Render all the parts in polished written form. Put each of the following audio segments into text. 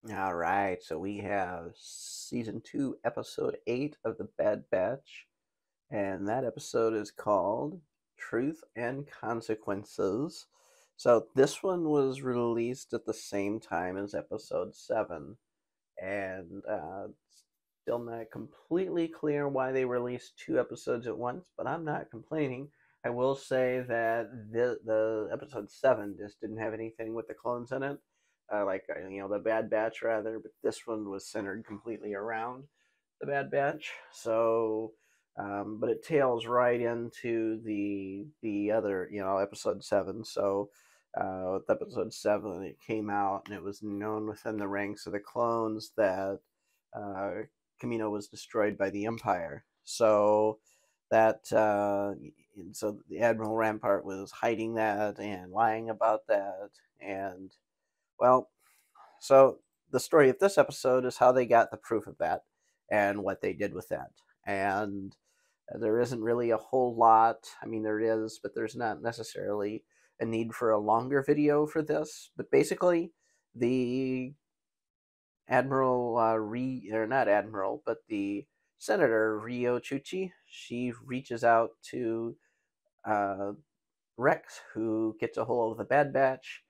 All right, so we have season 2, episode 8 of The Bad Batch, and that episode is called Truth and Consequences. So this one was released at the same time as episode 7, and still not completely clear why they released two episodes at once, but I'm not complaining. I will say that the episode 7 just didn't have anything with the clones in it, the Bad Batch rather, but this one was centered completely around the Bad Batch. So, but it tails right into the other, episode 7. So, with episode 7, it came out and it was known within the ranks of the clones that uh, Camino was destroyed by the Empire. So that so the Admiral Rampart was hiding that and lying about that, and well, so the story of this episode is how they got the proof of that and what they did with that. And there isn't really a whole lot. I mean, there is, but there's not necessarily a need for a longer video for this. But basically, the Admiral or not Admiral, but the Senator Rio Chuchi, she reaches out to uh, Rex, who gets a hold of the Bad Batch.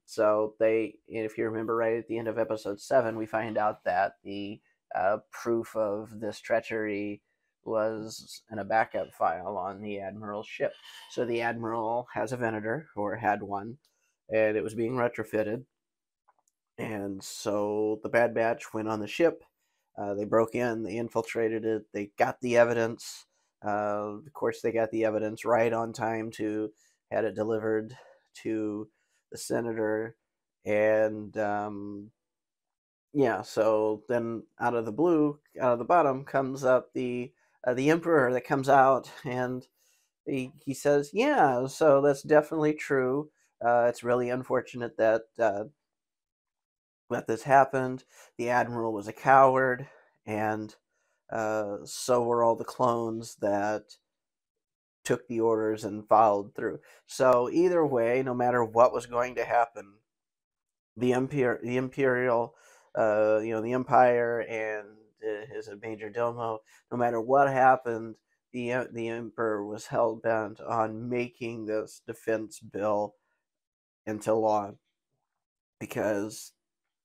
So if you remember right at the end of episode 7, we find out that the proof of this treachery was in a backup file on the Admiral's ship. So the Admiral has a Venator, or had one, and it was being retrofitted. And so the Bad Batch went on the ship. They broke in, they infiltrated it, they got the evidence. Of course, they got the evidence right on time to had it delivered to the senator. And yeah, so then out of the blue, out of the bottom, comes up the emperor that comes out, and he says, "Yeah, so that's definitely true. It's really unfortunate that this happened. The admiral was a coward, and so were all the clones that took the orders and followed through. So either way, no matter what was going to happen, the imperial, the empire and his major domo, no matter what happened, the emperor was hell bent on making this defense bill into law because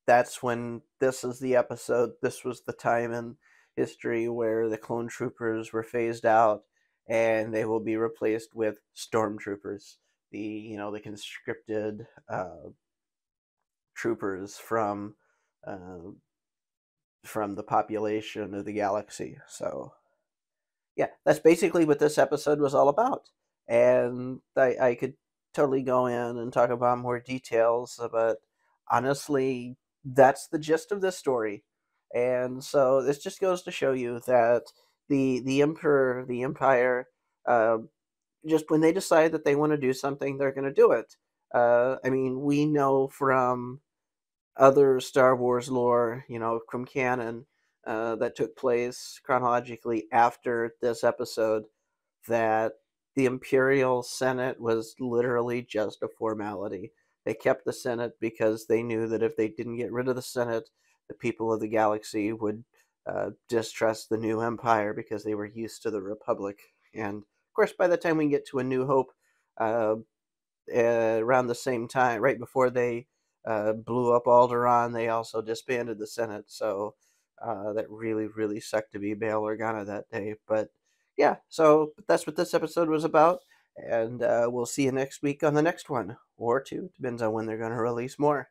that's when this is the episode. This was the time in history where the clone troopers were phased out, and they will be replaced with stormtroopers, the conscripted troopers uh, from the population of the galaxy. So yeah, that's basically what this episode was all about. And I could totally go in and talk about more details, but honestly, that's the gist of this story. And so this just goes to show you that the emperor, the empire, uh, just when they decide that they want to do something, they're going to do it. I mean, we know from other Star Wars lore, from canon, that took place chronologically after this episode, that the Imperial Senate was literally just a formality. They kept the Senate because they knew that if they didn't get rid of the Senate, the people of the galaxy would distrust the new Empire because they were used to the Republic. And of course, by the time we get to A New Hope, uh, around the same time, right before they blew up Alderaan, they also disbanded the Senate. So that really, really sucked to be Bail Organa that day. But yeah, so that's what this episode was about. And we'll see you next week on the next one, or two. Depends on when they're going to release more.